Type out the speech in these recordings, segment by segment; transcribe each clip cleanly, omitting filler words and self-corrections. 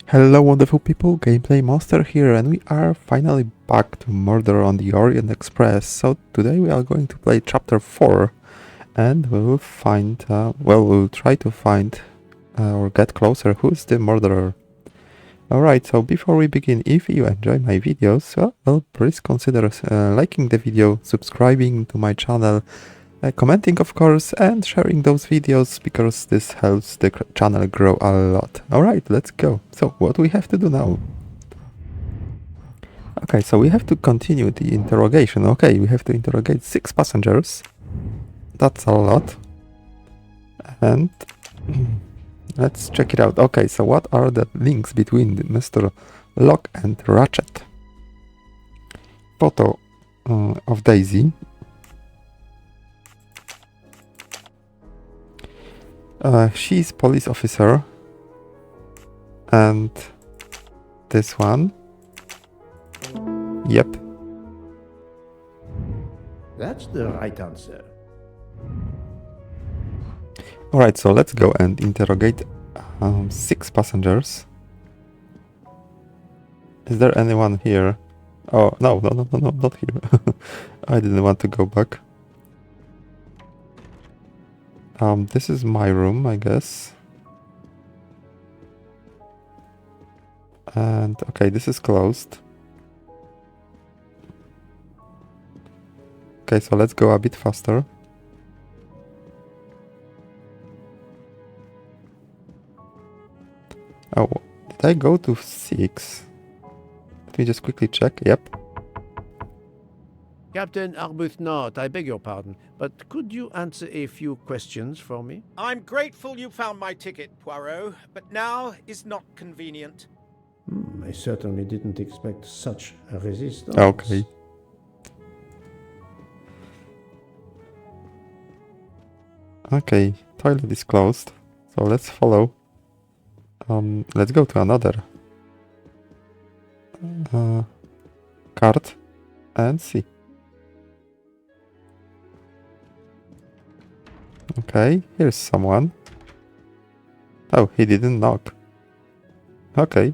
Hello wonderful people, Gameplay Monster here, and we are finally back to Murder on the Orient Express. So today we are going to play chapter 4, and we will find, we'll try to find or get closer who's the murderer. Alright, so before we begin, if you enjoy my videos, well, please consider liking the video, subscribing to my channel, commenting of course, and sharing those videos because this helps the channel grow a lot. Alright, let's go. So what we have to do now? Okay, so we have to continue the interrogation. Okay, we have to interrogate 6 passengers. That's a lot. And let's check it out. Okay, so what are the links between Mr. Locke and Ratchett? Photo of Daisy. She's police officer. And this one. Yep. That's the right answer. Alright, so let's go and interrogate 6 passengers. Is there anyone here? Oh, no, not here. I didn't want to go back. This is my room, I guess. And, okay, this is closed. Okay, so let's go a bit faster. Oh, did I go to 6? Let me just quickly check. Yep. Captain Arbuthnot, I beg your pardon, but could you answer a few questions for me? I'm grateful you found my ticket, Poirot, but now is not convenient. I certainly didn't expect such a resistance. Okay. Okay, toilet is closed. So let's follow. Let's go to another card and see. Okay, here's someone. Oh, he didn't knock. Okay.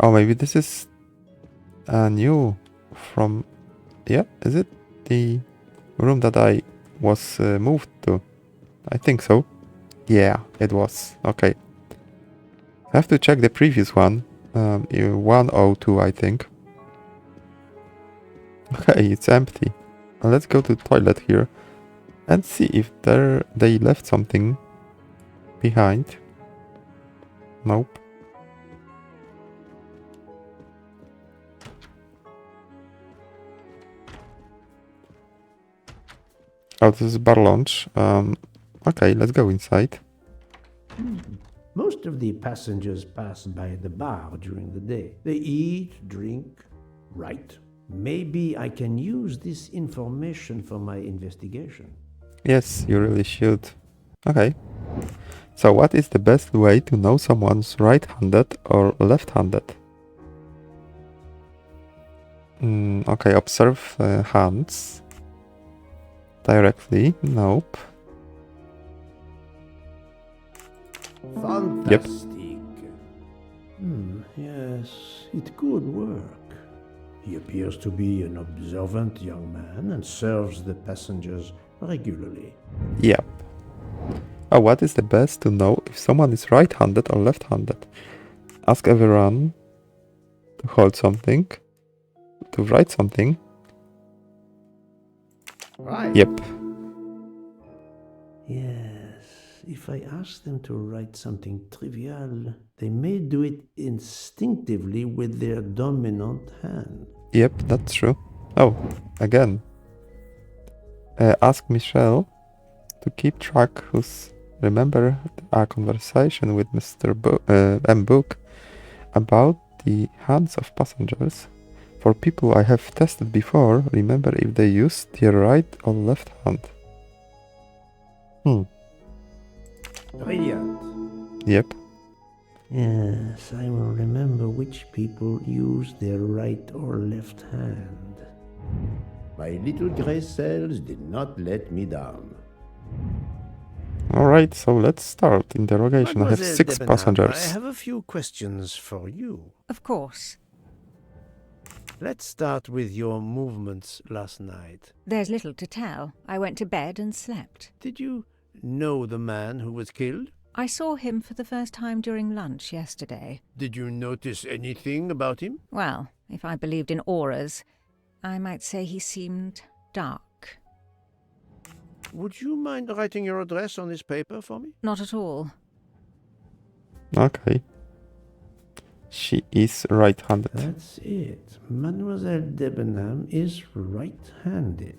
Oh, maybe this is new from... Yeah, is it the room that I was moved to? I think so. Yeah, it was. Okay. I have to check the previous one. 102, I think. Okay, it's empty. Let's go to the toilet here and see if they left something behind. Nope. Oh, this is bar lounge. Okay, let's go inside. Most of the passengers pass by the bar during the day. They eat, drink, write. Maybe I can use this information for my investigation. Yes, you really should. Okay. So what is the best way to know someone's right-handed or left-handed? Okay, observe hands. Directly. Nope. Fantastic. Yes, it could work. He appears to be an observant young man and serves the passengers regularly. Yep. Oh, what is the best to know if someone is right-handed or left-handed? Ask everyone to hold something, to write something. Right. Yep. Yes, if I ask them to write something trivial, they may do it instinctively with their dominant hand. Yep, that's true. Oh, again. Ask Michelle to keep track remember our conversation with Mr. M. Book about the hands of passengers. For people I have tested before, remember if they use their right or left hand. Brilliant. Yep. Yes, I will remember which people use their right or left hand. My little gray cells did not let me down. Alright, so let's start. Interrogation. I have Mademoiselle 6 Debenham, I passengers. have a few questions for you. Of course. Let's start with your movements last night. There's little to tell. I went to bed and slept. Did you know the man who was killed? I saw him for the first time during lunch yesterday. Did you notice anything about him? Well, if I believed in auras, I might say he seemed dark. Would you mind writing your address on this paper for me? Not at all. Okay. She is right-handed. That's it. Mademoiselle Debenham is right-handed.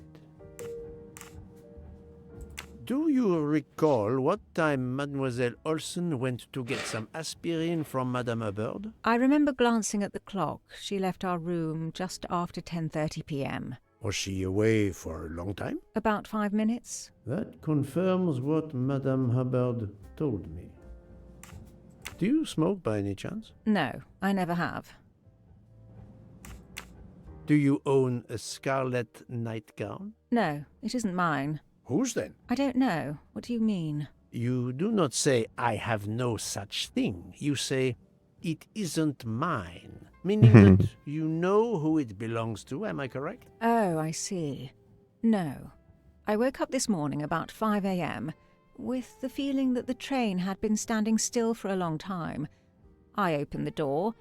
Do you recall what time Mademoiselle Olsen went to get some aspirin from Madame Hubbard? I remember glancing at the clock. She left our room just after 10:30 p.m. Was she away for a long time? About 5 minutes. That confirms what Madame Hubbard told me. Do you smoke by any chance? No, I never have. Do you own a scarlet nightgown? No, it isn't mine. Whose then? I don't know. What do you mean? You do not say, I have no such thing. You say, it isn't mine. Meaning that you know who it belongs to, am I correct? Oh, I see. No. I woke up this morning about 5 a.m. with the feeling that the train had been standing still for a long time. I opened the door,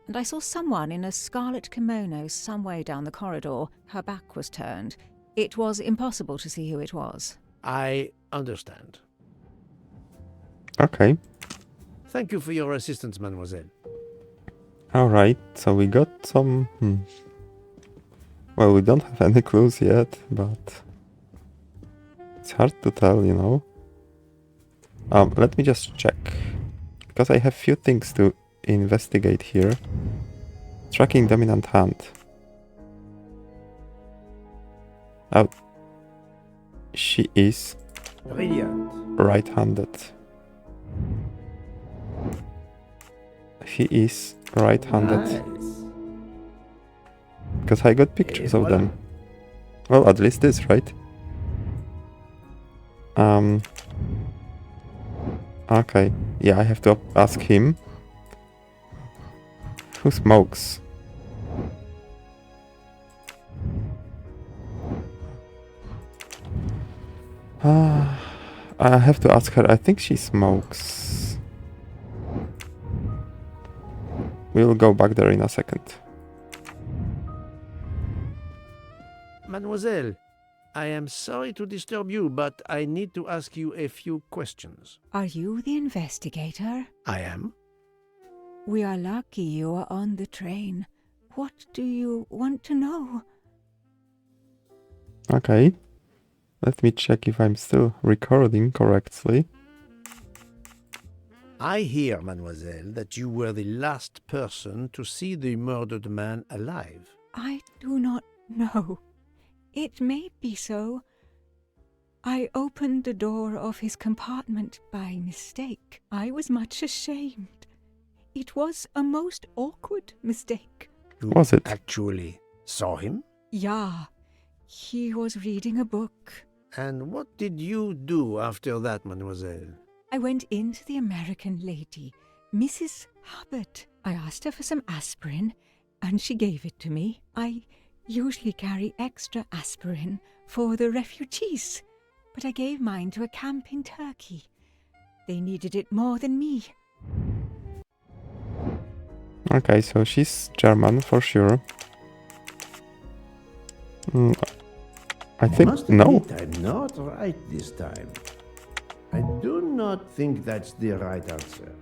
and I saw someone in a scarlet kimono some way down the corridor. Her back was turned. It was impossible to see who it was. I understand. Okay. Thank you for your assistance, mademoiselle. Alright, so we got some... Well, we don't have any clues yet, but... It's hard to tell, you know. Let me just check. Because I have few things to investigate here. Tracking dominant hand. Oh. She is Brilliant. right-handed. He is right-handed. Nice. Because I got pictures Et of voilà. them. Well, at least this, right? Okay. Yeah, I have to ask him. Who smokes? I have to ask her. I think she smokes. We'll go back there in a second. Mademoiselle, I am sorry to disturb you, but I need to ask you a few questions. Are you the investigator? I am. We are lucky you are on the train. What do you want to know? Okay. Let me check if I'm still recording correctly. I hear, mademoiselle, that you were the last person to see the murdered man alive. I do not know. It may be so. I opened the door of his compartment by mistake. I was much ashamed. It was a most awkward mistake. You Was it? actually saw him? Yeah, he was reading a book. And what did you do after that, mademoiselle? I went in to the American lady, Mrs. Hubbard. I asked her for some aspirin, and she gave it to me. I usually carry extra aspirin for the refugees, but I gave mine to a camp in Turkey. They needed it more than me. Okay, so she's German for sure. I think Must no. admit I'm not right this time. I do not think that's the right answer.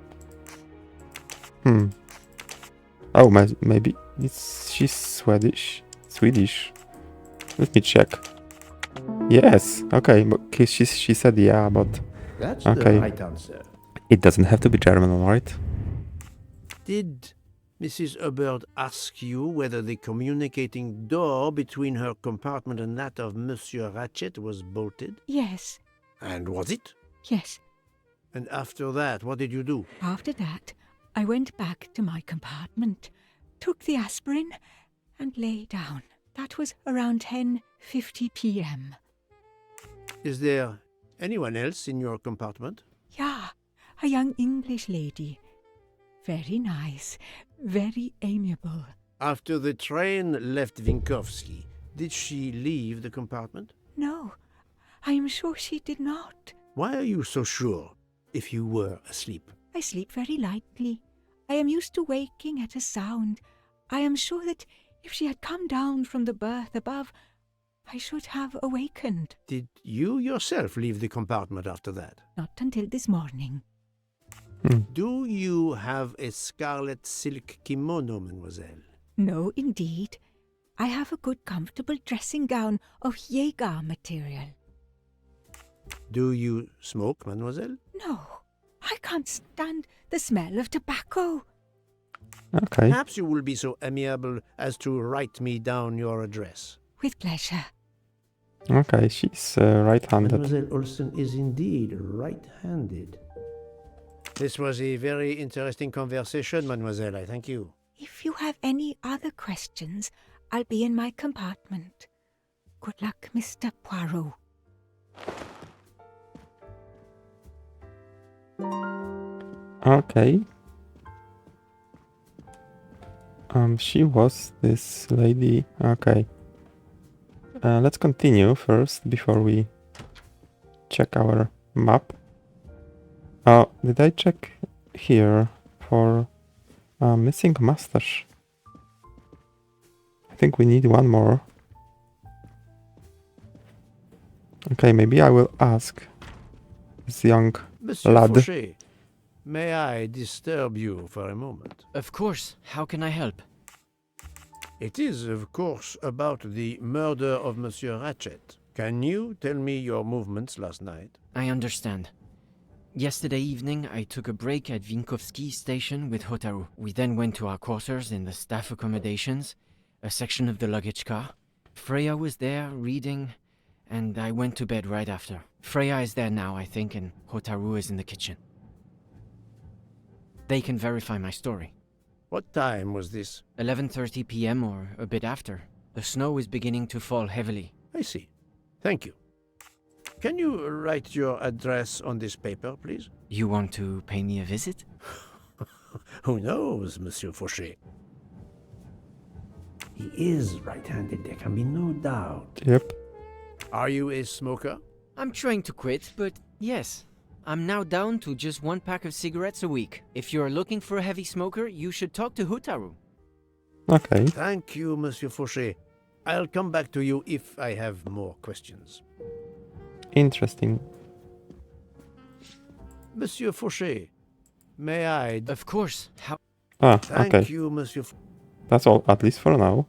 Oh, maybe she's Swedish. Let me check. Yes. Okay, but she said yeah, but That's Okay. the right answer. it doesn't have to be German, right? Did Mrs. Hubbard ask you whether the communicating door between her compartment and that of Monsieur Ratchett was bolted? Yes, And was it? yes. And after that, what did you do? After that, I went back to my compartment, took the aspirin, and lay down. That was around 10:50 p.m. Is there Anyone else in your compartment? Yeah, a young English lady. Very nice, very amiable. After the train left Vinkovsky, did she leave the compartment? No, I am sure she did not. Why are you so sure, if you were asleep? I sleep very lightly. I am used to waking at a sound. I am sure that if she had come down from the berth above, I should have awakened. Did you yourself leave the compartment after that? Not until this morning. Do you have a scarlet silk kimono, mademoiselle? No, indeed. I have a good comfortable dressing gown of Jaeger material. Do you smoke, mademoiselle? No, I can't stand the smell of tobacco. Okay. Perhaps you will be so amiable as to write me down your address. With pleasure. Okay, she's right-handed. Mademoiselle Olsen is indeed right-handed. This was a very interesting conversation, mademoiselle. I thank you. If you have any other questions, I'll be in my compartment. Good luck, Mr. Poirot. Okay. She was this lady. Okay. Let's continue first before we check our map. Oh, did I check here for missing mustache? I think we need one more. Okay, maybe I will ask this young Monsieur lad. Fauché, may I disturb you for a moment? Of course. How can I help? It is, of course, about the murder of Monsieur Ratchett. Can you tell me your movements last night? I understand. Yesterday evening, I took a break at Vinkovsky station with Hotaru. We then went to our quarters in the staff accommodations, a section of the luggage car. Freya was there, reading, and I went to bed right after. Freya is there now, I think, and Hotaru is in the kitchen. They can verify my story. What time was this? 11:30 p.m. or a bit after. The snow is beginning to fall heavily. I see. Thank you. Can you write your address on this paper, please? You want to pay me a visit? Who knows, Monsieur Fauché? He is right-handed, there can be no doubt. Yep. Are you a smoker? I'm trying to quit, but yes. I'm now down to just one pack of cigarettes a week. If you're looking for a heavy smoker, you should talk to Hotaru. Okay. Thank you, Monsieur Fauché. I'll come back to you if I have more questions. Interesting. Monsieur Fauché, may I... Of course. How? Ah, Thank okay. you, Monsieur That's all, at least for now.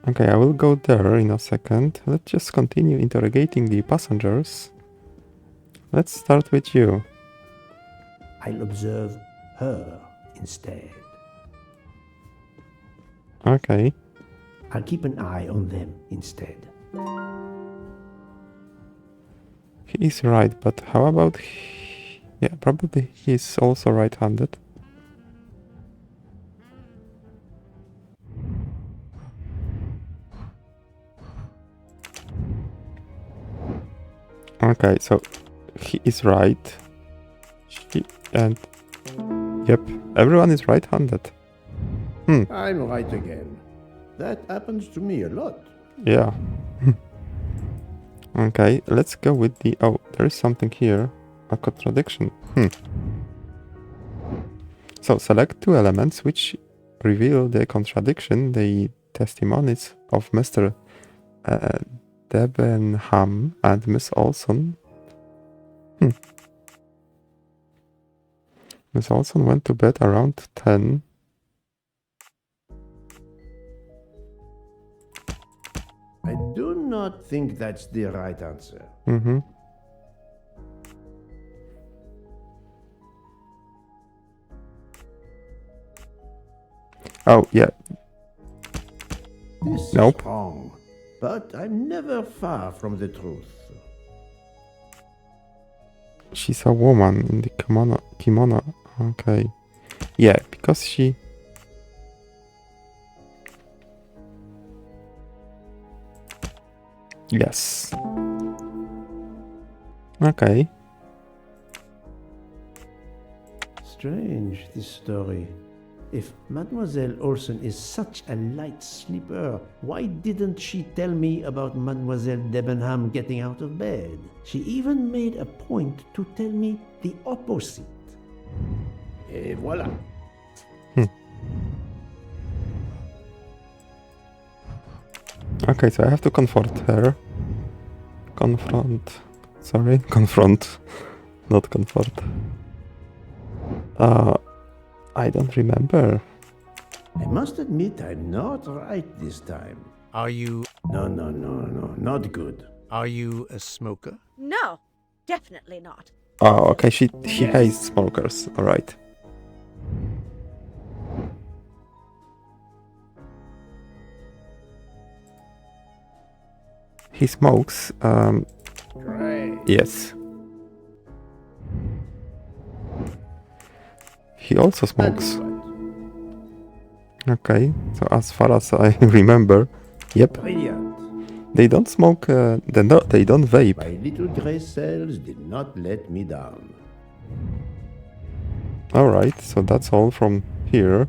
Okay, I will go there in a second. Let's just continue interrogating the passengers. Let's start with you. I'll observe her instead. Okay. I'll keep an eye on them instead. He is right, but how about... Yeah, probably he's also right-handed. Okay, so he is right. She and... Yep, everyone is right-handed. I'm right again. That happens to me a lot. Yeah. Okay, let's go with the... Oh, there is something here. A contradiction. So, select two elements which reveal the contradiction, the testimonies of Mr. Debenham and Miss Olson. Miss Olson went to bed around 10. I do not think that's the right answer. Oh, yeah. This Nope. is wrong, but I'm never far from the truth. She's a woman in the kimono. Okay. Yeah, because she... Yes. Okay. Strange, this story. If Mademoiselle Olsen is such a light sleeper, why didn't she tell me about Mademoiselle Debenham getting out of bed? She even made a point to tell me the opposite. Et voilà. Okay, so I have to confront her. Confront. Not confront. I don't remember. I must admit I'm not right this time. Are you No, not good. are you a smoker? No, definitely not. Oh, okay, she hates smokers. Alright. He smokes. Right. Yes. He also smokes. Okay, so as far as I remember, yep, Brilliant. they don't smoke. They don't vape. My little gray cells did not let me down. All right, so that's all from here.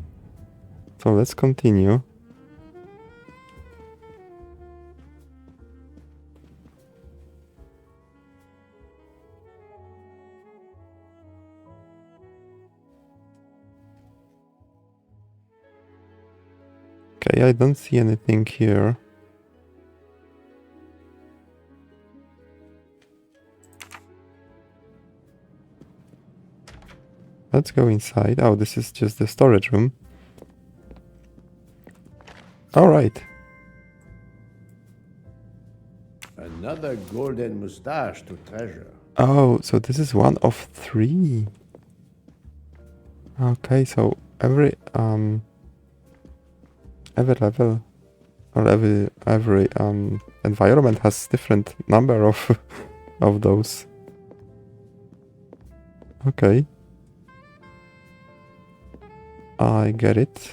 So let's continue. Okay, I don't see anything here. Let's go inside. Oh, this is just the storage room. Alright. Another golden mustache to treasure. Oh, so this is one of 3. Okay, so every level or every environment has different number of of those. Okay. I get it.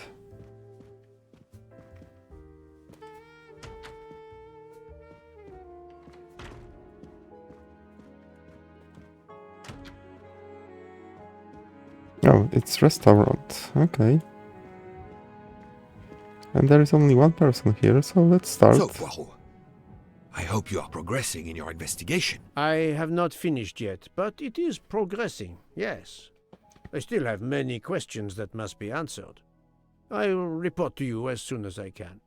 Oh, it's restaurant. Okay. And there is only one person here, so let's start. So, Poirot, I hope you are progressing in your investigation. I have not finished yet, but it is progressing, yes. I still have many questions that must be answered. I will report to you as soon as I can.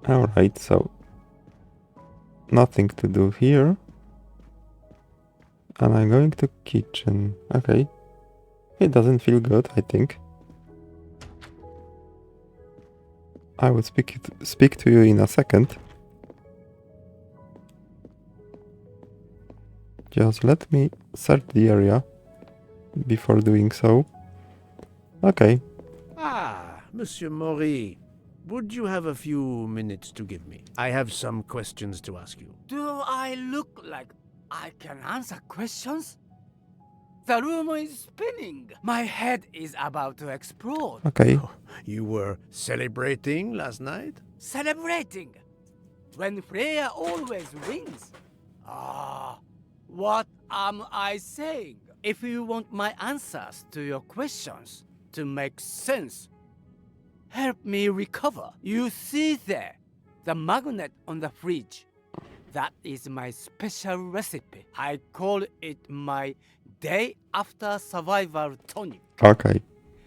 Alright, so nothing to do here. And I'm going to kitchen. Okay. It doesn't feel good, I think. I will speak to you in a second. Just let me search the area before doing so. Okay. Ah, Monsieur Maury, would you have a few minutes to give me? I have some questions to ask you. Do I look like I can answer questions? The room is spinning. My head is about to explode. Okay. You were celebrating last night? Celebrating. When Freya always wins. Ah, what am I saying? If you want my answers to your questions to make sense, help me recover. You see there, the magnet on the fridge. That is my special recipe. I call it my day after survival tonic. Okay.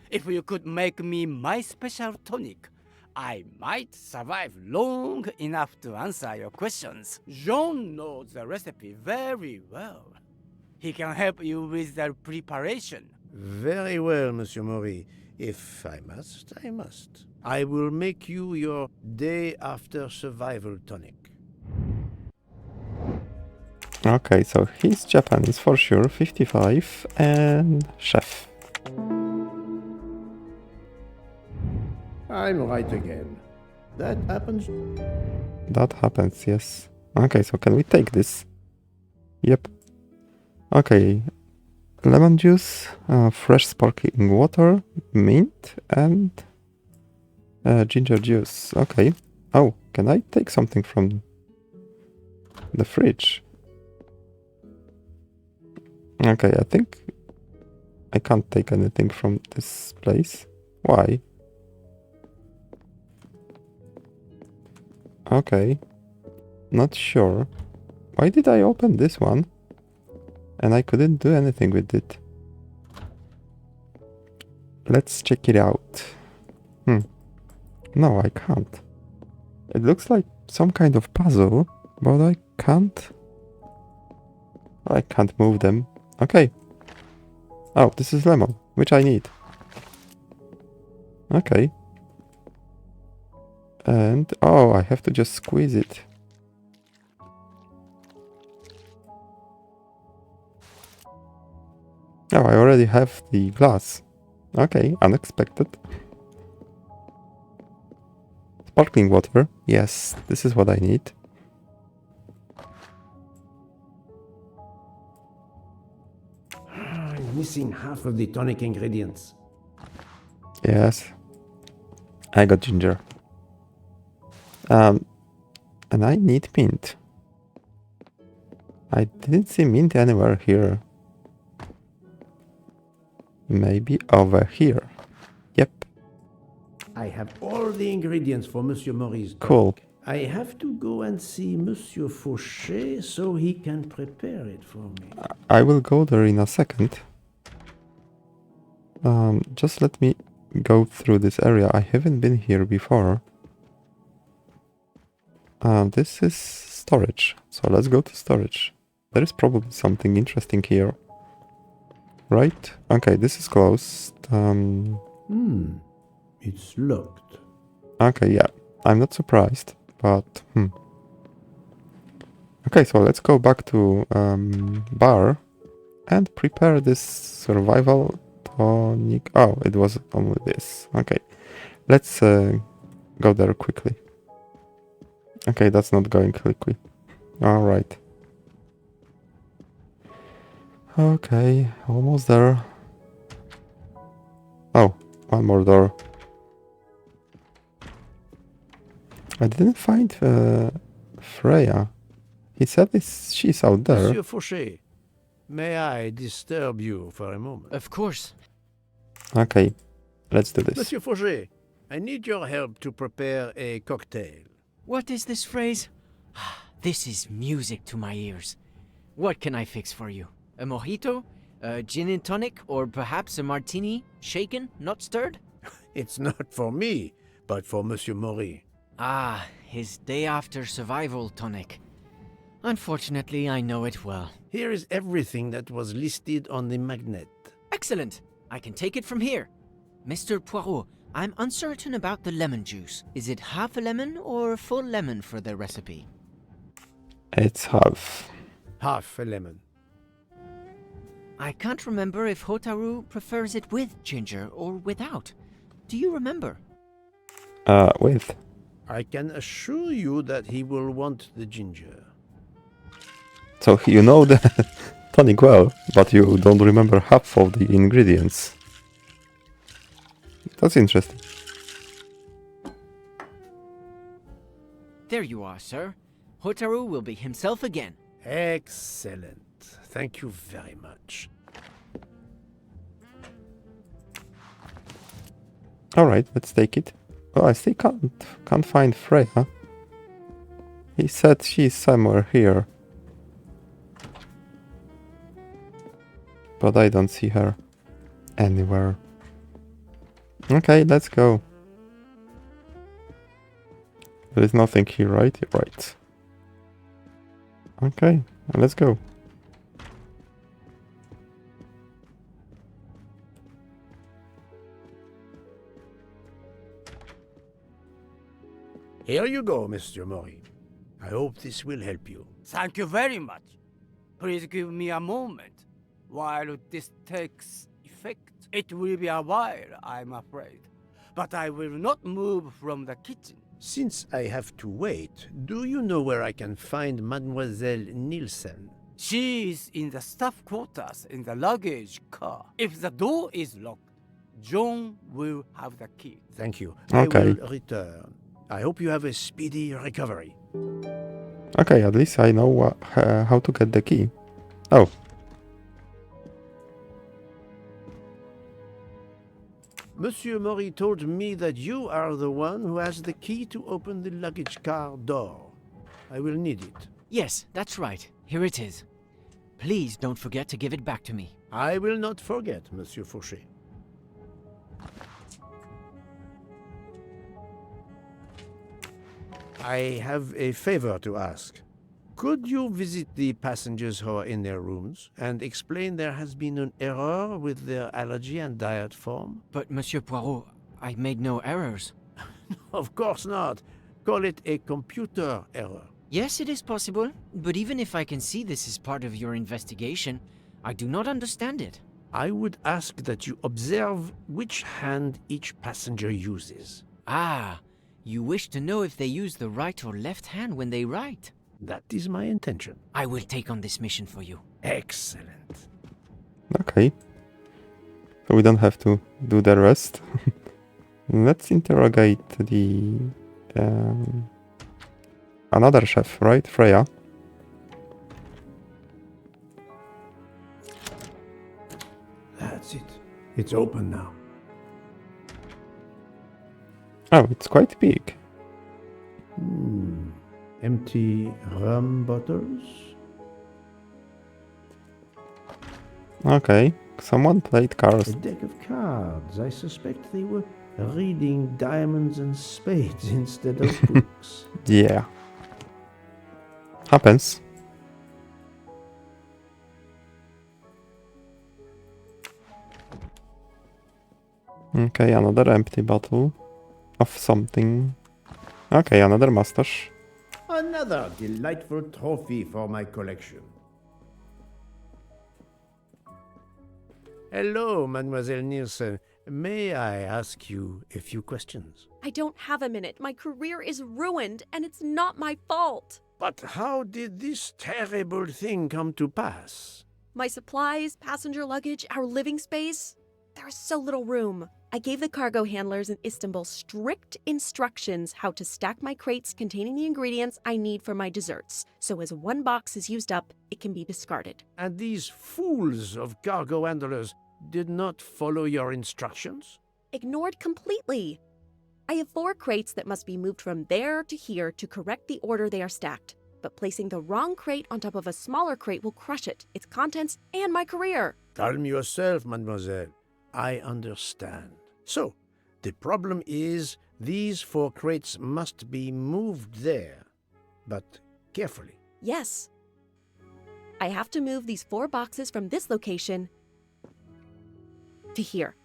If you could make me my special tonic, I might survive long enough to answer your questions. Jean knows the recipe very well. He can help you with the preparation. Very well, Monsieur Maury. If I must, I must. I will make you your day after survival tonic. Okay, so he's Japanese for sure, 55, and chef. I'm right again. That happens. That happens, yes. Okay, so can we take this? Yep. Okay. Lemon juice, fresh sparkling water, mint, and ginger juice. Okay. Oh, can I take something from the fridge? Okay, I think I can't take anything from this place. Why? Okay, not sure. Why did I open this one? And I couldn't do anything with it. Let's check it out. No, I can't. It looks like some kind of puzzle, but I can't move them. Okay. Oh, this is lemon, which I need. Okay. And, oh, I have to just squeeze it. Oh, I already have the glass. Okay, unexpected. Sparkling water. Yes, this is what I need. I'm missing half of the tonic ingredients. Yes. I got ginger. And I need mint. I didn't see mint anywhere here. Maybe over here. Yep. I have all the ingredients for Monsieur Maurice. Cool. I have to go and see Monsieur Fauché so he can prepare it for me. I will go there in a second. Just let me go through this area. I haven't been here before. This is storage. So let's go to storage. There is probably something interesting here. Right? Okay, this is closed. It's locked. Okay, yeah. I'm not surprised, but Okay, so let's go back to bar and prepare this survival tonic. Oh, it was only this. Okay, let's go there quickly. Okay, that's not going quickly. All right. Okay, almost there. Oh, one more door. I didn't find Freya. He said she's out there. Monsieur Fauché, may I disturb you for a moment? Of course. Okay, let's do this. Monsieur Fauché, I need your help to prepare a cocktail. What is this phrase? This is music to my ears. What can I fix for you? A mojito? A gin and tonic? Or perhaps a martini? Shaken, not stirred? It's not for me, but for Monsieur Maurice. Ah, his day after survival tonic. Unfortunately, I know it well. Here is everything that was listed on the magnet. Excellent! I can take it from here. Mr. Poirot, I'm uncertain about the lemon juice. Is it half a lemon or a full lemon for the recipe? It's half. Half a lemon. I can't remember if Hotaru prefers it with ginger or without. Do you remember? With. I can assure you that he will want the ginger. So you know the tonic well, but you don't remember half of the ingredients. That's interesting. There you are, sir. Hotaru will be himself again. Excellent. Thank you very much. Alright, let's take it. Well, I still can't find Freya. He said she's somewhere here. But I don't see her anywhere. Okay, let's go. There is nothing here, right? Right. Okay, let's go. Here you go, Mr. Maurice. I hope this will help you. Thank you very much. Please give me a moment. While this takes effect, it will be a while, I'm afraid. But I will not move from the kitchen. Since I have to wait, do you know where I can find Mademoiselle Nielsen? She is in the staff quarters in the luggage car. If the door is locked, John will have the key. Thank you. Okay. I will return. I hope you have a speedy recovery. Okay, at least I know how to get the key. Oh. Monsieur Mori told me that you are the one who has the key to open the luggage car door. I will need it. Yes, that's right. Here it is. Please don't forget to give it back to me. I will not forget, Monsieur Fauché. I have a favor to ask. Could you visit the passengers who are in their rooms and explain there has been an error with their allergy and diet form? But, Monsieur Poirot, I made no errors. Of course not. Call it a computer error. Yes, it is possible, but even if I can see this is part of your investigation, I do not understand it. I would ask that you observe which hand each passenger uses. Ah, you wish to know if they use the right or left hand when they write? That is my intention. I will take on this mission for you. Excellent. Okay. So we don't have to do the rest. Let's interrogate the... another chef, right? Freya. That's it. It's open now. Oh, it's quite big. Empty rum bottles? Okay. Someone played A cards. deck of cards. I suspect they were reading diamonds and spades instead of books. Yeah. Happens. Okay, another empty bottle of something. Okay, another mustache. Another delightful trophy for my collection. Hello, Mademoiselle Nielsen. May I ask you a few questions? I don't have a minute. My career is ruined, and it's not my fault. But how did this terrible thing come to pass? My supplies, passenger luggage, our living space. There is so little room. I gave the cargo handlers in Istanbul strict instructions how to stack my crates containing the ingredients I need for my desserts, so as one box is used up, it can be discarded. And these fools of cargo handlers did not follow your instructions? Ignored completely. I have 4 crates that must be moved from there to here to correct the order they are stacked. But placing the wrong crate on top of a smaller crate will crush it, its contents, and my career. Calm yourself, mademoiselle. I understand. So, the problem is these 4 crates must be moved there, but carefully. Yes. I have to move these 4 boxes from this location to here.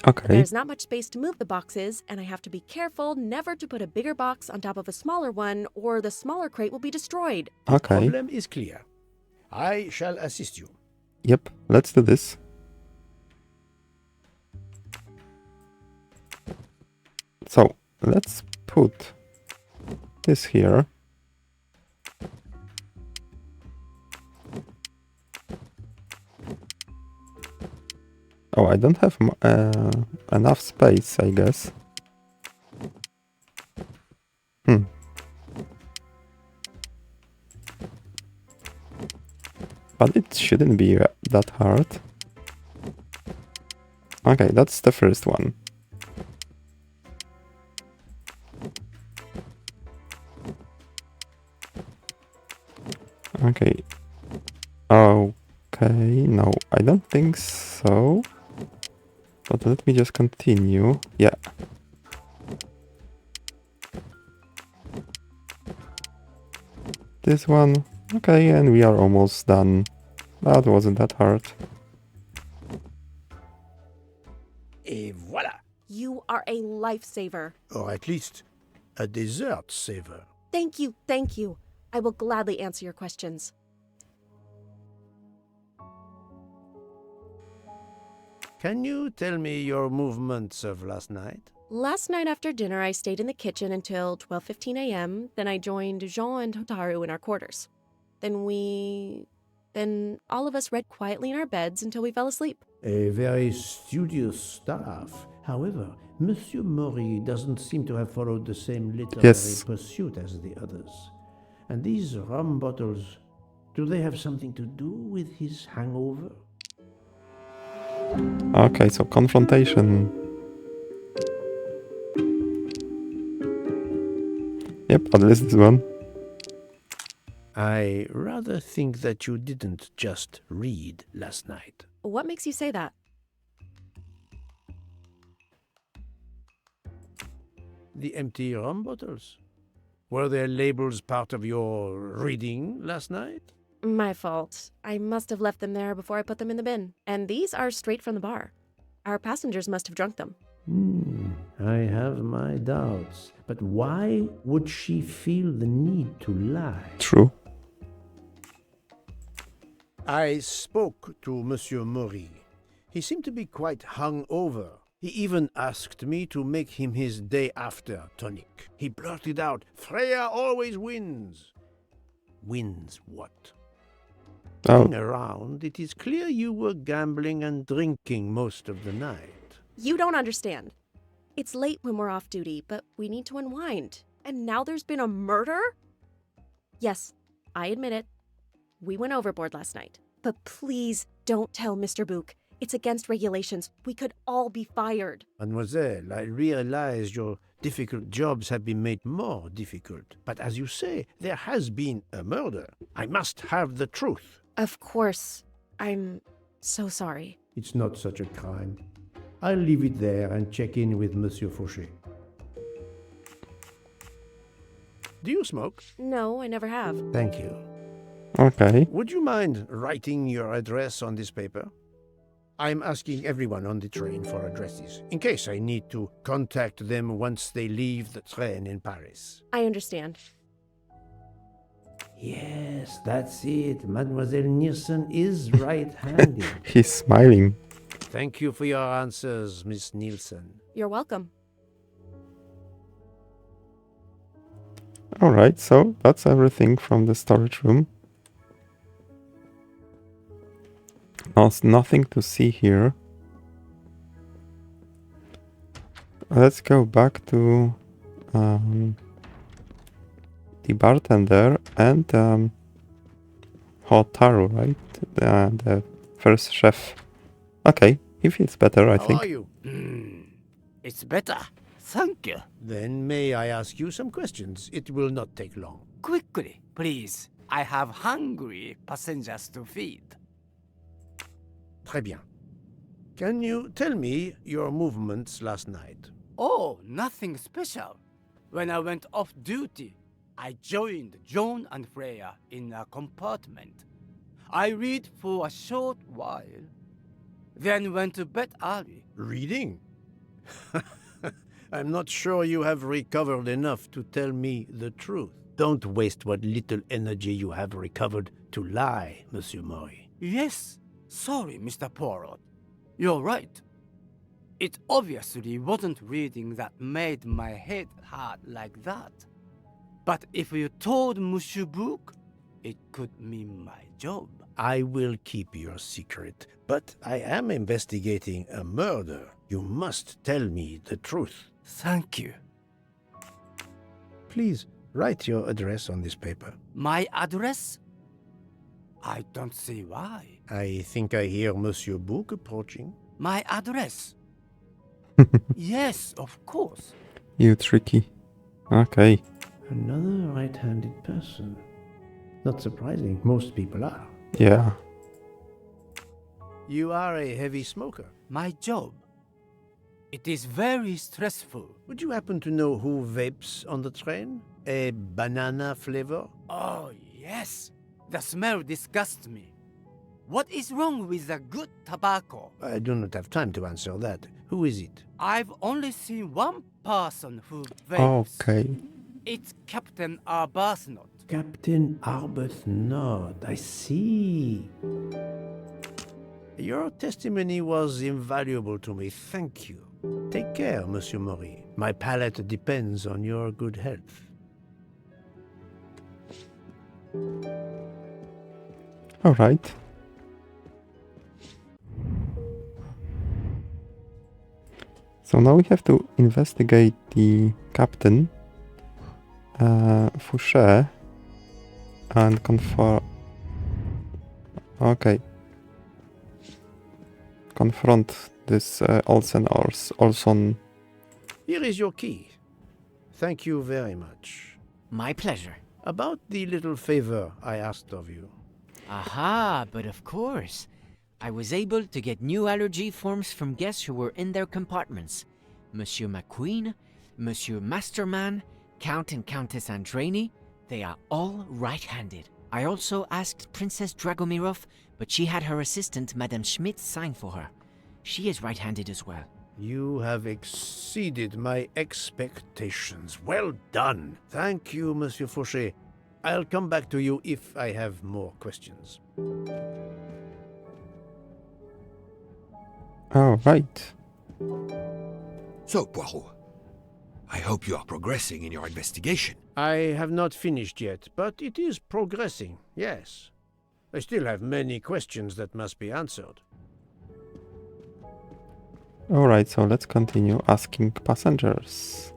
Okay. There's not much space to move the boxes, and I have to be careful never to put a bigger box on top of a smaller one, or the smaller crate will be destroyed. The Okay. problem is clear. I shall assist you. Yep, let's do this. So, let's put this here. Oh, I don't have enough space, I guess. But it shouldn't be that hard. Okay, that's the first one. Okay. Okay, no, I don't think so. But let me just continue. Yeah. This one. Okay, and we are almost done. That wasn't that hard. Et voilà! You are a lifesaver. Or at least a dessert saver. Thank you, thank you. I will gladly answer your questions. Can you tell me your movements of last night? Last night after dinner, I stayed in the kitchen until 12:15 a.m. Then I joined Jean and Hotaru in our quarters. Then all of us read quietly in our beds until we fell asleep. A very studious staff. However, Monsieur Maury doesn't seem to have followed the same literary Yes. pursuit as the others. And these rum bottles, do they have something to do with his hangover? Okay, so confrontation. Yep, at least this one. I rather think that you didn't just read last night. What makes you say that? The empty rum bottles. Were their labels part of your reading last night? My fault. I must have left them there before I put them in the bin. And these are straight from the bar. Our passengers must have drunk them. I have my doubts. But why would she feel the need to lie? True. I spoke to Monsieur Maury. He seemed to be quite hungover. He even asked me to make him his day after tonic. He blurted out, "Freya always wins." Wins what? Oh, Looking around, it is clear you were gambling and drinking most of the night. You don't understand. It's late when we're off duty, but we need to unwind. And now there's been a murder? Yes, I admit it. We went overboard last night. But please don't tell Mr. Book. It's against regulations. We could all be fired. Mademoiselle, I realize your difficult jobs have been made more difficult. But as you say, there has been a murder. I must have the truth. Of course. I'm so sorry. It's not such a crime. I'll leave it there and check in with Monsieur Fauché. Do you smoke? No, I never have. Thank you. okay. Would you mind writing your address on this paper? I'm asking everyone on the train for addresses, in case I need to contact them once they leave the train in Paris. I understand. Yes, that's it. Mademoiselle Nielsen is right-handed. He's smiling. Thank you for your answers, Miss Nielsen. You're welcome. Alright, so that's everything from the storage room. There's nothing to see here. Let's go back to the bartender and Hotaru, right? The first chef. Okay, he feels better, I How think. are you? It's better. Thank you. Then may I ask you some questions? It will not take long. Quickly, please. I have hungry passengers to feed. Très bien. Can you tell me your movements last night? Oh, nothing special. When I went off duty, I joined John and Freya in a compartment. I read for a short while, then went to bed early. Reading? I'm not sure you have recovered enough to tell me the truth. Don't waste what little energy you have recovered to lie, Monsieur Maury. Yes, sorry, Mr. Poirot. You're right. It obviously wasn't reading that made my head hurt like that. But if you told Monsieur Book, it could mean my job. I will keep your secret, but I am investigating a murder. You must tell me the truth. Thank you. Please, write your address on this paper. My address? I don't see why. I think I hear Monsieur Book approaching. My address? Yes, of course. You tricky. Okay. Another right-handed person. Not surprising, most people are. Yeah. You are a heavy smoker. My job. It is very stressful. Would you happen to know who vapes on the train? A banana flavor? Oh, yes. The smell disgusts me. What is wrong with the good tobacco? I do not have time to answer that. Who is it? I've only seen one person who vapes. Okay. It's Captain Arbuthnot. Captain Arbuthnot. I see. Your testimony was invaluable to me. Thank you. Take care, Monsieur Maury. My palate depends on your good health. All right. So now we have to investigate the captain, Fouché, and confront this Olson. Here is your key. Thank you very much. My pleasure. About the little favor I asked of you. Aha, but of course. I was able to get new allergy forms from guests who were in their compartments. Monsieur McQueen, Monsieur Masterman, Count and Countess Andreni, they are all right-handed. I also asked Princess Dragomirov, but she had her assistant, Madame Schmidt, sign for her. She is right-handed as well. You have exceeded my expectations. Well done. Thank you, Monsieur Fouché. I'll come back to you if I have more questions. Oh, right. So, Poirot, I hope you are progressing in your investigation. I have not finished yet, but it is progressing, yes. I still have many questions that must be answered. Alright, so let's continue asking passengers.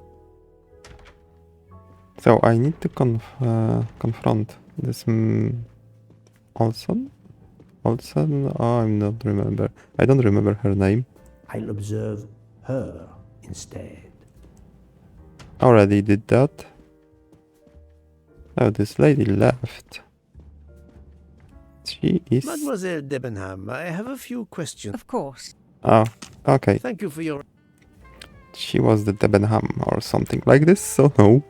So I need to confront this Olson? Olson? Oh, I don't remember her name. I'll observe her instead. Already did that. Oh, this lady left. She is... Mademoiselle Debenham, I have a few questions. Of course. Oh, okay. Thank you for your... She was the Debenham or something like this, so no.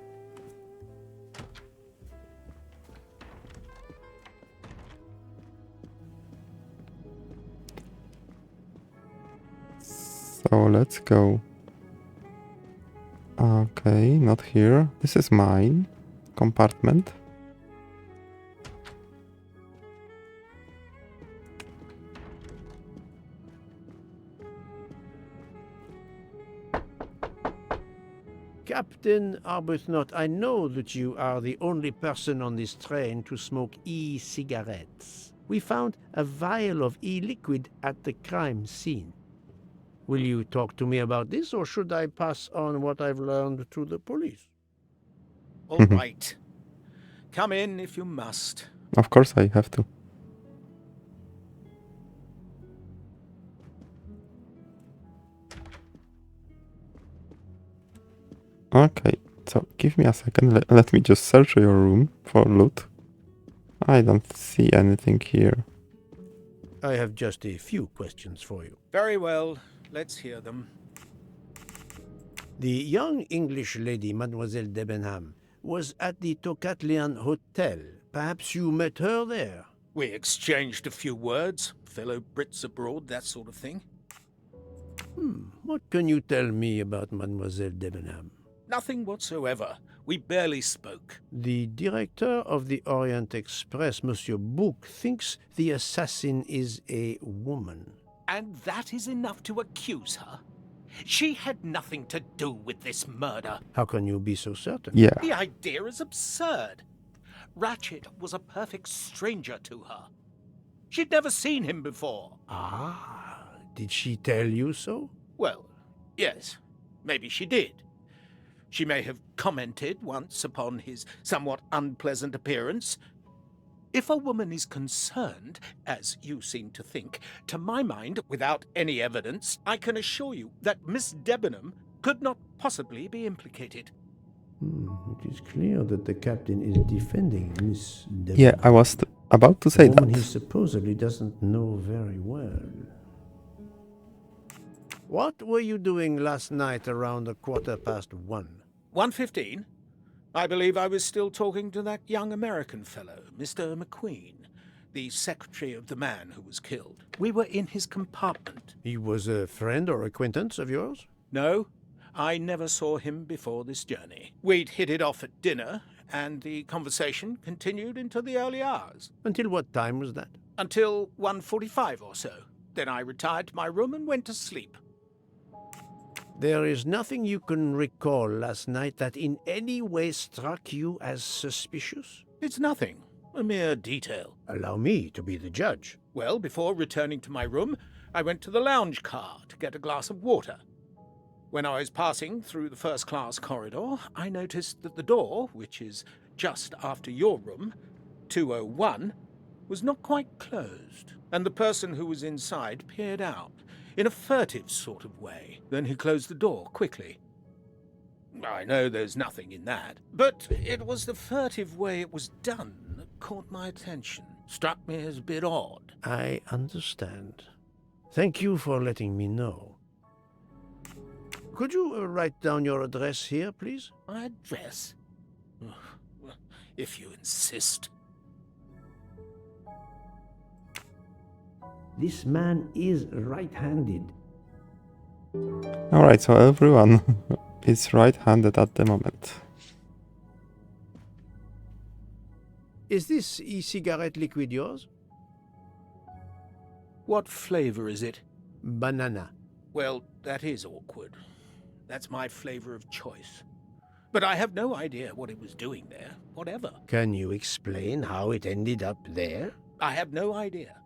So let's go. Okay, not here. This is mine. Compartment. Captain Arbuthnot, I know that you are the only person on this train to smoke e-cigarettes. We found a vial of e-liquid at the crime scene. Will you talk to me about this, or should I pass on what I've learned to the police? All right. Come in if you must. Of course I have to. Okay, so give me a second. Let me just search your room for loot. I don't see anything here. I have just a few questions for you. Very well. Let's hear them. The young English lady, Mademoiselle Debenham, was at the Tocatlian Hotel. Perhaps you met her there? We exchanged a few words. Fellow Brits abroad, that sort of thing. What can you tell me about Mademoiselle Debenham? Nothing whatsoever. We barely spoke. The director of the Orient Express, Monsieur Bouc, thinks the assassin is a woman. And that is enough to accuse her? She had nothing to do with this murder. How can you be so certain? Yeah. The idea is absurd. Ratchett was a perfect stranger to her. She'd never seen him before. Ah, did she tell you so? Well, yes, maybe she did. She may have commented once upon his somewhat unpleasant appearance. If a woman is concerned, as you seem to think, to my mind, without any evidence, I can assure you that Miss Debenham could not possibly be implicated. It is clear that the captain is defending Miss Debenham. Yeah, I was about to say a woman that. he supposedly doesn't know very well. What were you doing last night around 1:15? 1:15? I believe I was still talking to that young American fellow, Mr. McQueen, the secretary of the man who was killed. We were in his compartment. He was a friend or acquaintance of yours? No, I never saw him before this journey. We'd hit it off at dinner, and the conversation continued into the early hours. Until what time was that? Until 1:45 or so. Then I retired to my room and went to sleep. There is nothing you can recall last night that in any way struck you as suspicious? It's nothing. A mere detail. Allow me to be the judge. Well, before returning to my room, I went to the lounge car to get a glass of water. When I was passing through the first-class corridor, I noticed that the door, which is just after your room, 201, was not quite closed, and the person who was inside peered out, in a furtive sort of way. Then he closed the door quickly. I know there's nothing in that, but it was the furtive way it was done that caught my attention. Struck me as a bit odd. I understand. Thank you for letting me know. Could you write down your address here, please? My address? If you insist. This man is right-handed. Alright, so everyone is right-handed at the moment. Is this e-cigarette liquid yours? What flavor is it? Banana. Well, that is awkward. That's my flavor of choice. But I have no idea what it was doing there, whatever. Can you explain how it ended up there? I have no idea.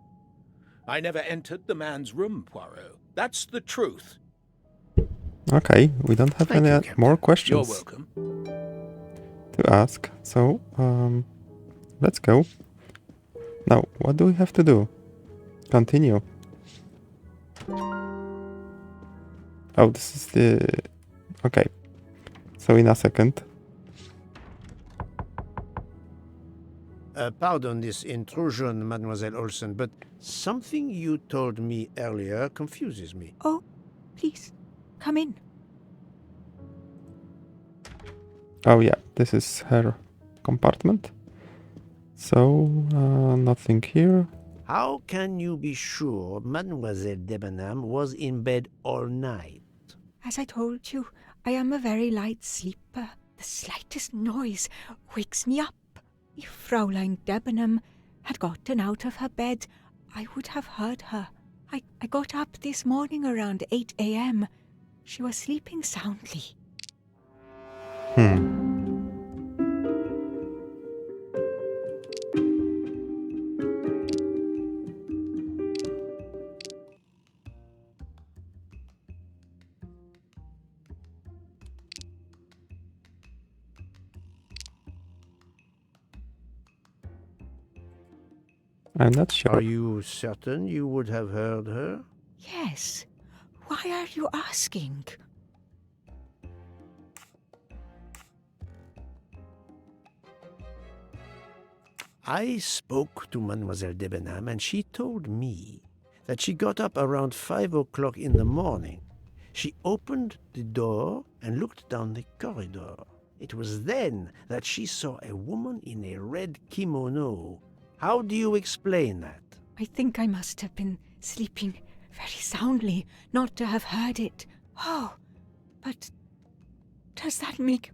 I never entered the man's room, Poirot. That's the truth. Okay, we don't have Thank any you, Captain. more questions You're welcome. to ask. So, let's go. Now, what do we have to do? Continue. Oh, this is the... Okay. So in a second. Pardon this intrusion, Mademoiselle Olsen, but something you told me earlier confuses me. Oh, please, come in. Oh yeah, this is her compartment. So, nothing here. How can you be sure Mademoiselle Debenham was in bed all night? As I told you, I am a very light sleeper. The slightest noise wakes me up. If Fraulein Debenham had gotten out of her bed, I would have heard her. I got up this morning around 8 a.m. She was sleeping soundly. I'm not sure. Are you certain you would have heard her? Yes. Why are you asking? I spoke to Mademoiselle Debenham and she told me that she got up around 5 o'clock in the morning. She opened the door and looked down the corridor. It was then that she saw a woman in a red kimono. How do you explain that? I think I must have been sleeping very soundly not to have heard it. Oh, but does that make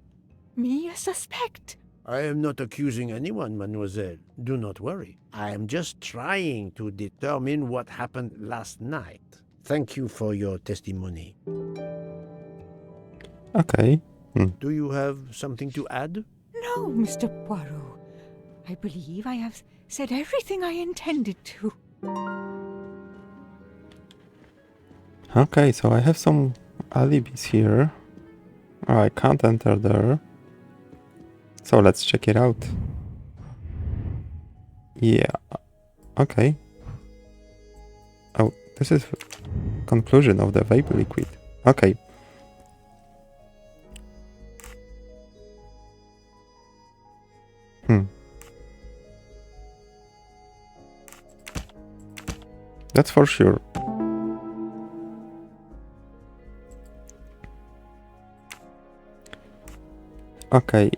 me a suspect? I am not accusing anyone, mademoiselle. Do not worry. I am just trying to determine what happened last night. Thank you for your testimony. Okay. Do you have something to add? No, Mr. Poirot. I believe I have said everything I intended to. Okay, so I have some alibis here. Oh, I can't enter there. So let's check it out. Yeah. Okay. Oh, this is conclusion of the Vape Liquid. Okay. That's for sure. Okay.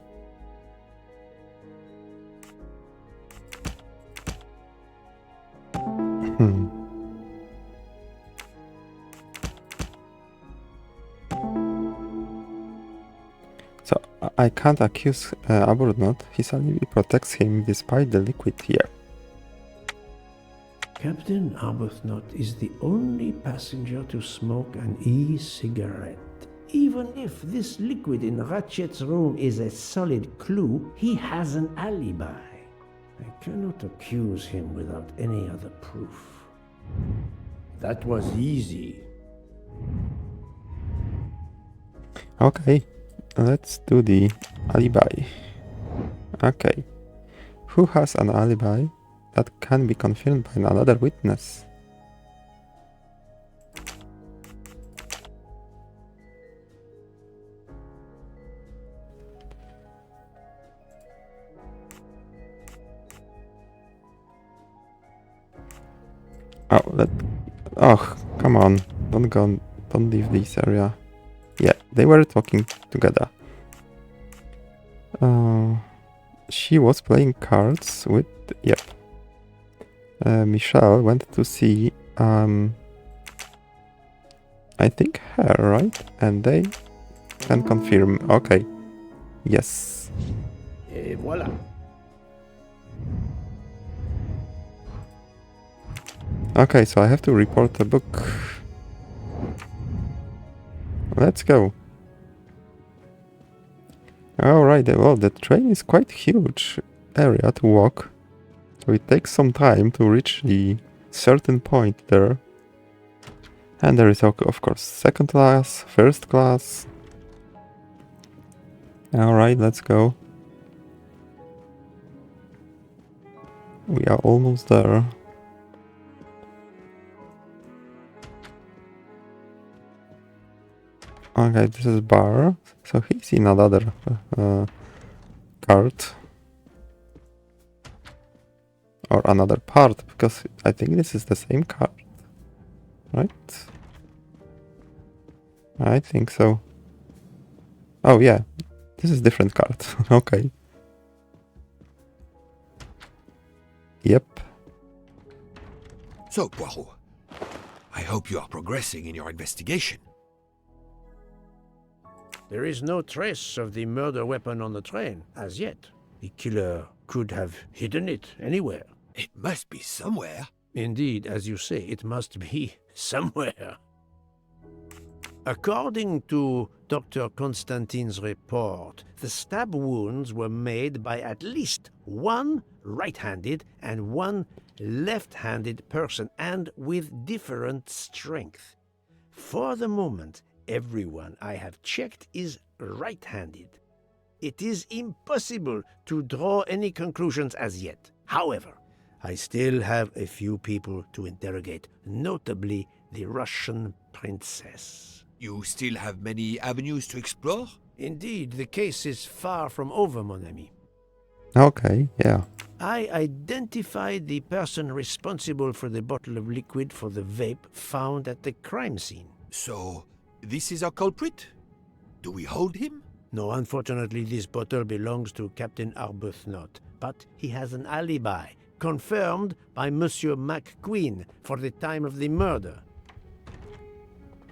So I can't accuse Aburnot. His alibi protects him despite the liquid here. Captain Arbuthnot is the only passenger to smoke an e-cigarette. Even if this liquid in Ratchett's room is a solid clue, he has an alibi. I cannot accuse him without any other proof. That was easy. Okay, let's do the alibi. Okay, who has an alibi that can be confirmed by another witness? Oh, come on, don't leave this area. Yeah, they were talking together. She was playing cards with, yep. Michelle went to see, I think her, right? And they can confirm, okay. Yes. Et voilà. Okay, so I have to report a book. Let's go. Alright, well, the train is quite huge area to walk. So it takes some time to reach the certain point there. And there is, of course, second class, first class. Alright, let's go. We are almost there. Okay, this is bar. So he's in another cart. Or another part, because I think this is the same cart. Right? I think so. Oh yeah, this is different cart. Okay. Yep. So, Poirot, I hope you are progressing in your investigation. There is no trace of the murder weapon on the train, as yet. The killer could have hidden it anywhere. It must be somewhere. Indeed, as you say, it must be somewhere. According to Dr. Constantine's report, the stab wounds were made by at least one right-handed and one left-handed person, and with different strength. For the moment, everyone I have checked is right-handed. It is impossible to draw any conclusions as yet. However, I still have a few people to interrogate, notably the Russian princess. You still have many avenues to explore? Indeed, the case is far from over, mon ami. Okay, yeah. I identified the person responsible for the bottle of liquid for the vape found at the crime scene. So, this is our culprit? Do we hold him? No, unfortunately, this bottle belongs to Captain Arbuthnot, but he has an alibi, confirmed by Monsieur McQueen for the time of the murder.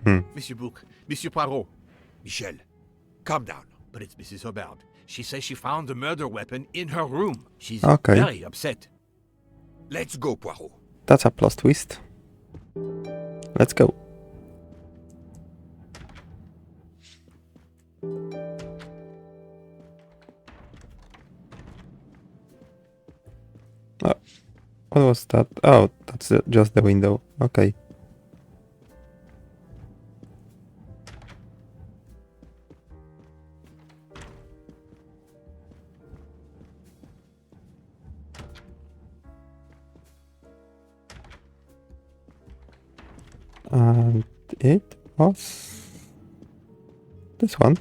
Monsieur Bouc, Monsieur Poirot. Michel, calm down. But it's Mrs. Hobart. She says she found the murder weapon in her room. She's Okay. very upset. Let's go, Poirot. That's a plus twist. Let's go. What was that? Oh, that's just the window. Okay. And it was this one.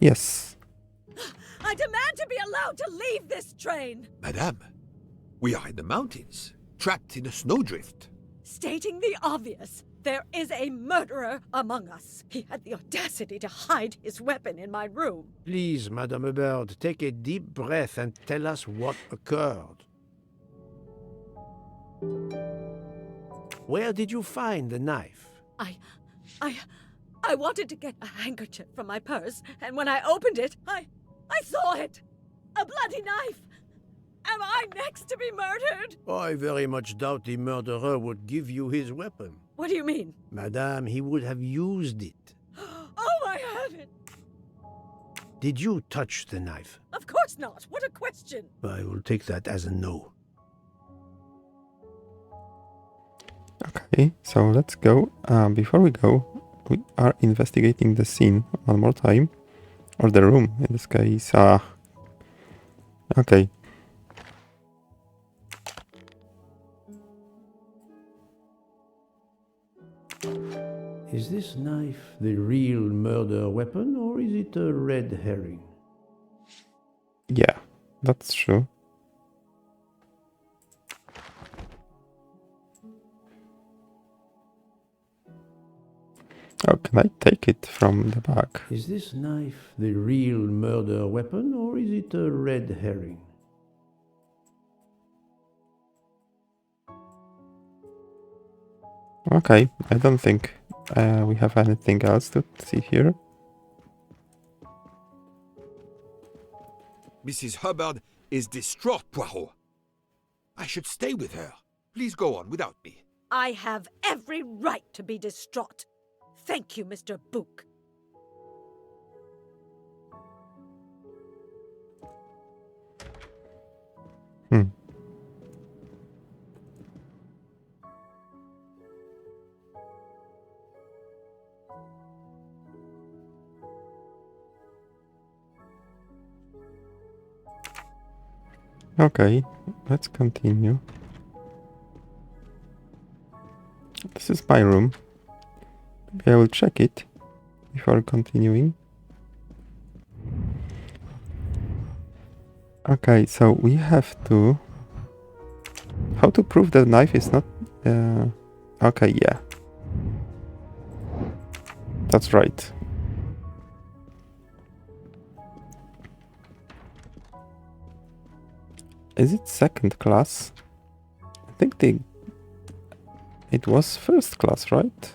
Yes. I demand to be allowed to leave this train! Madame, we are in the mountains, trapped in a snowdrift. Stating the obvious, there is a murderer among us. He had the audacity to hide his weapon in my room. Please, Madame Hubert, take a deep breath and tell us what occurred. Where did you find the knife? I wanted to get a handkerchief from my purse, and when I opened it, I saw it! A bloody knife! Am I next to be murdered? I very much doubt the murderer would give you his weapon. What do you mean? Madame, he would have used it. Oh, I haven't! Did you touch the knife? Of course not! What a question! I will take that as a no. Okay, so let's go. Before we go, we are investigating the scene one more time. Or the room, in this case. Okay. Is this knife the real murder weapon, or is it a red herring? Yeah, that's true. Oh, can I take it from the back? Is this knife the real murder weapon, or is it a red herring? Okay, I don't think we have anything else to see here. Mrs. Hubbard is distraught, Poirot. I should stay with her. Please go on without me. I have every right to be distraught. Thank you, Mr. Book. Okay, let's continue. This is my room. Maybe I will check it before continuing. Okay, so we have to... How to prove that knife is not... Okay, yeah. That's right. Is it second class? I think it was first class, right?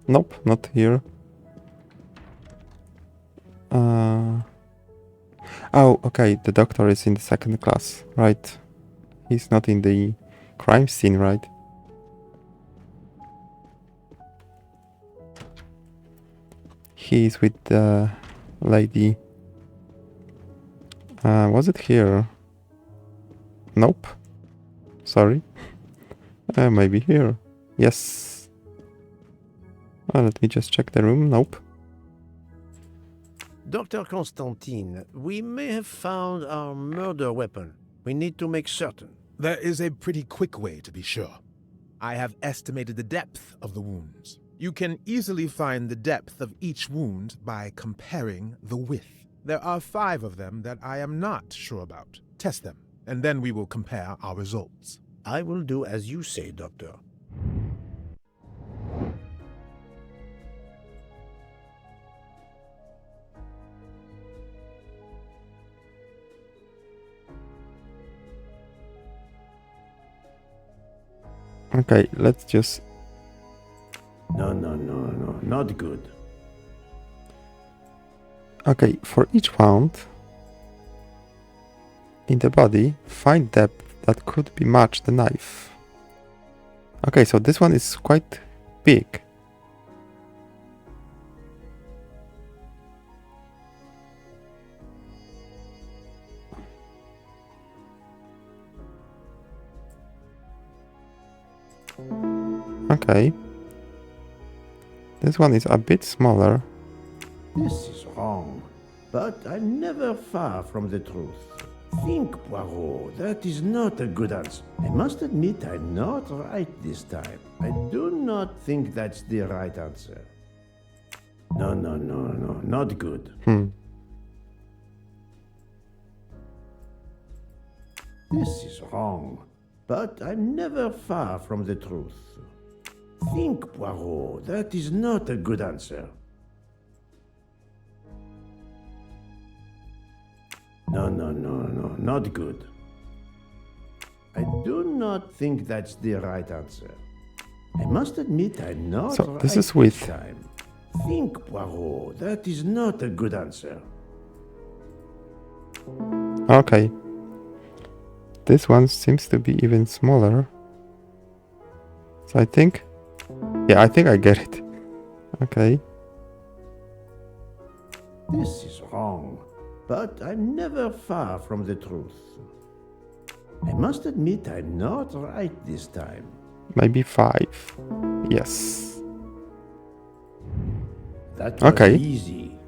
Nope, not here. Oh, okay, the doctor is in the second class, right? He's not in the crime scene, right? He's with the lady. Was it here? Nope. Sorry. Maybe here. Yes. Let me just check the room. Nope. Dr. Constantine, we may have found our murder weapon. We need to make certain. There is a pretty quick way to be sure. I have estimated the depth of the wounds. You can easily find the depth of each wound by comparing the width. There are 5 of them that I am not sure about. Test them, and then we will compare our results. I will do as you say, Doctor. Okay, let's just... No, not good. Okay, for each wound in the body, find depth that could be matched the knife. Okay, so this one is quite big. Okay. This one is a bit smaller. This is wrong, but I'm never far from the truth. Think, Poirot, that is not a good answer. I must admit I'm not right this time. I do not think that's the right answer. No, not good. This is wrong, but I'm never far from the truth. Think, Poirot, that is not a good answer. No, not good. I do not think that's the right answer. I must admit I'm not So right this is with... this time. Think, Poirot, that is not a good answer. Okay. This one seems to be even smaller. So I think... Yeah, I think I get it. Okay. This is wrong, but I'm never far from the truth. I must admit I'm not right this time. Maybe 5. Yes. That was Okay. easy.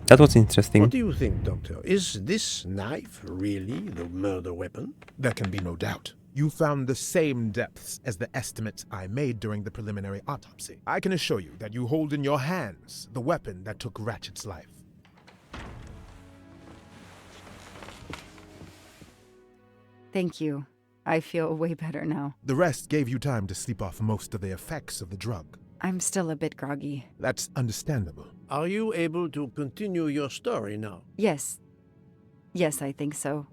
That was interesting. What do you think, Doctor? Is this knife really the murder weapon? There can be no doubt. You found the same depths as the estimate I made during the preliminary autopsy. I can assure you that you hold in your hands the weapon that took Ratchett's life. Thank you. I feel way better now. The rest gave you time to sleep off most of the effects of the drug. I'm still a bit groggy. That's understandable. Are you able to continue your story now? Yes. Yes, I think so.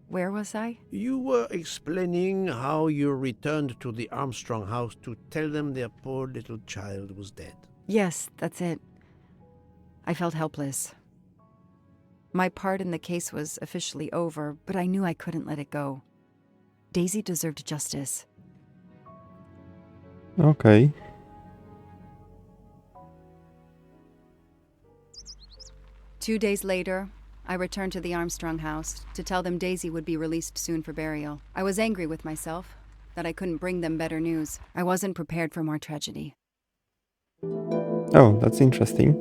Where was I? You were explaining how you returned to the Armstrong house to tell them their poor little child was dead. Yes, that's it. I felt helpless. My part in the case was officially over, but I knew I couldn't let it go. Daisy deserved justice. Okay. Two days later, I returned to the Armstrong house to tell them Daisy would be released soon for burial. I was angry with myself that I couldn't bring them better news. I wasn't prepared for more tragedy. Oh, that's interesting.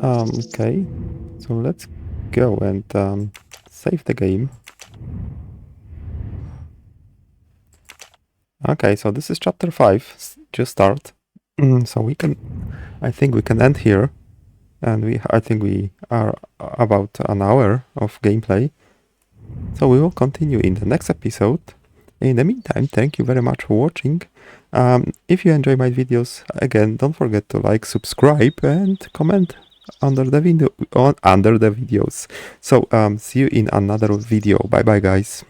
Okay. So let's go and save the game. Okay, so this is chapter 5 to start. So I think we can end here. And I think we are about an hour of gameplay. So we will continue in the next episode. In the meantime, thank you very much for watching. If you enjoy my videos, again, don't forget to like, subscribe, and comment under the videos. So see you in another video. Bye bye, guys.